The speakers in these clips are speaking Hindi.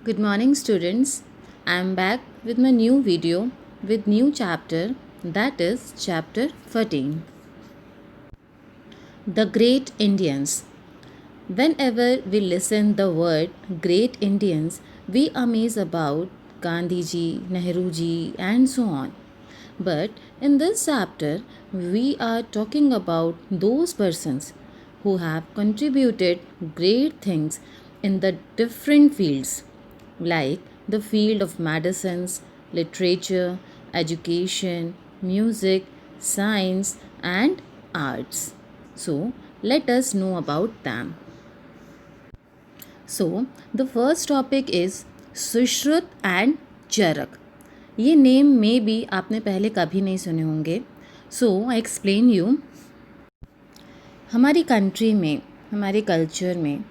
Good morning, students. I am back with my new video with new chapter, that is chapter 14. The Great Indians. Whenever we listen the word Great Indians, we amaze about Gandhi ji, Nehru ji, and so on. But in this chapter, we are talking about those persons who have contributed great things in the different fields, like the field of medicines, literature, education, music, science, and arts. So, let us know about them. So, the first topic is Sushruta and Charaka. ये नेम में भी आपने पहले कभी नहीं सुने होंगे. सो आई एक्सप्लेन यू. हमारी कंट्री में, हमारे कल्चर में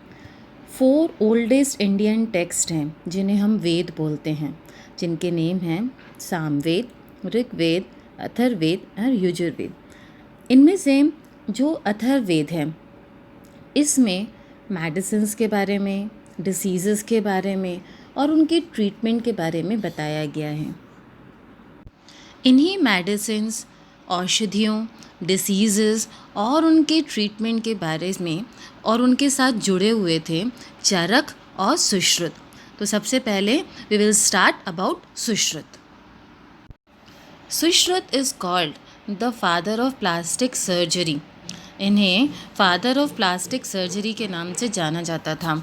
4 ओल्डेस्ट इंडियन टेक्स्ट हैं जिन्हें हम वेद बोलते हैं, जिनके नेम हैं सामवेद, ऋग्वेद, अथर्ववेद और यजुर्वेद. इनमें से जो अथर्ववेद है, इसमें मेडिसिन्स के बारे में, डिसीज़ेस के बारे में और उनकी ट्रीटमेंट के बारे में बताया गया है. इन्हीं मेडिसिन्स, औषधियों, डिसीज़ेस और उनके ट्रीटमेंट के बारे में और उनके साथ जुड़े हुए थे चरक और सुश्रुत. तो सबसे पहले we will start about Sushruta. Sushruta is called the father of plastic surgery. इन्हें फादर ऑफ प्लास्टिक सर्जरी के नाम से जाना जाता था.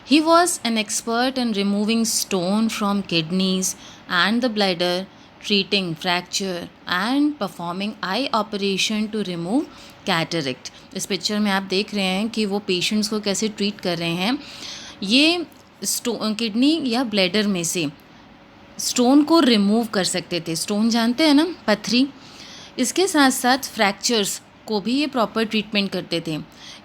He was an expert in removing stone from kidneys and the bladder, treating fracture and performing eye operation to remove cataract. इस पिक्चर में आप देख रहे हैं कि वो पेशेंट्स को कैसे ट्रीट कर रहे हैं. ये किडनी या ब्लैडर में से स्टोन को रिमूव कर सकते थे. स्टोन जानते हैं ना, पथरी. इसके साथ साथ फ्रैक्चर्स को भी ये प्रॉपर ट्रीटमेंट करते थे.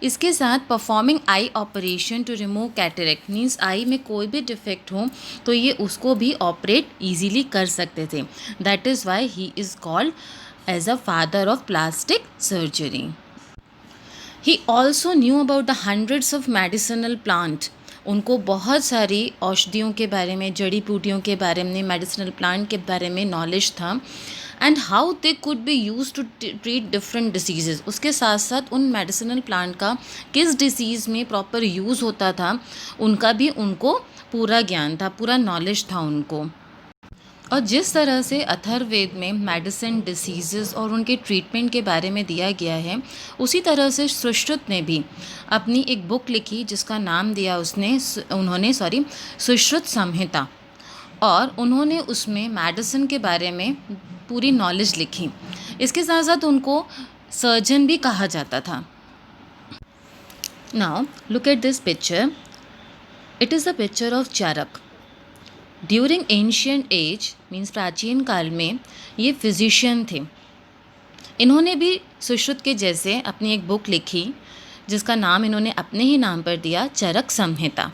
इसके साथ performing eye operation to remove cataract, means eye में कोई भी डिफेक्ट हो तो ये उसको भी ऑपरेट ईजीली कर सकते थे. That is why he is called as a father of plastic surgery. He also knew about the hundreds of medicinal plant. उनको बहुत सारी औषधियों के बारे में, जड़ी बूटियों के बारे में, मेडिसिनल प्लांट के बारे में नॉलेज था. And how they could be use to treat different disease. उसके साथ साथ उन मेडिसिनल प्लांट का किस डिसीज़ में प्रॉपर यूज़ होता था उनका भी उनको पूरा ज्ञान था, पूरा नॉलेज था उनको. और जिस तरह से अथर्ववेद में मेडिसिन, डिसीज़ और उनके ट्रीटमेंट के बारे में दिया गया है, उसी तरह से सुश्रुत ने भी अपनी एक बुक लिखी जिसका नाम दिया उन्होंने सुश्रुत संहिता. और उन्होंने उसमें मेडिसिन के बारे में पूरी नॉलेज लिखी. इसके साथ साथ उनको सर्जन भी कहा जाता था. Now look at this picture. It is a picture of Charak. During ancient age, means प्राचीन काल में, ये फिजिशियन थे. इन्होंने भी सुश्रुत के जैसे अपनी एक बुक लिखी जिसका नाम इन्होंने अपने ही नाम पर दिया, चरक संहिता.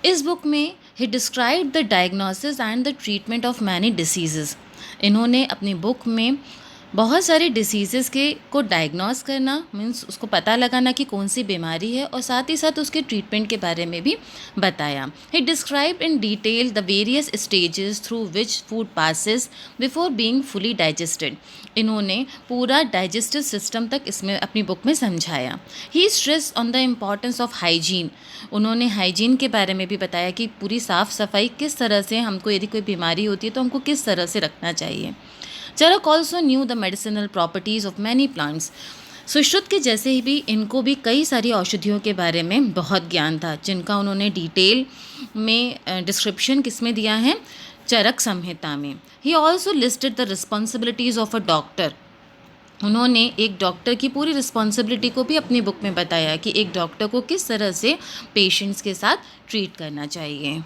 इस बुक में he describe the diagnosis and the treatment of many diseases. इन्होंने अपनी बुक में बहुत सारे डिसीज़ को डायग्नोस करना, मीन्स उसको पता लगाना कि कौन सी बीमारी है, और साथ ही साथ उसके ट्रीटमेंट के बारे में भी बताया. He describe in detail the various stages through which food passes before being fully digested. इन्होंने पूरा डाइजेस्टिव सिस्टम तक इसमें अपनी बुक में समझाया. He stress on the importance of hygiene. उन्होंने हाइजीन के बारे में भी बताया कि पूरी साफ़ सफाई किस तरह से, हमको यदि कोई बीमारी होती है तो हमको किस तरह से रखना चाहिए. Charaka also knew the medicinal properties of many plants. Sushruta के जैसे ही भी इनको भी कई सारी औषधियों के बारे में बहुत ज्ञान था, जिनका उन्होंने डिटेल में डिस्क्रिप्शन किसमें दिया है, चरक संहिता में. He also listed the responsibilities of a doctor. उन्होंने एक डॉक्टर की पूरी रिस्पॉन्सिबिलिटी को भी अपनी बुक में बताया कि एक डॉक्टर को किस तरह से पेशेंट्स के साथ ट्रीट करना चाहिए.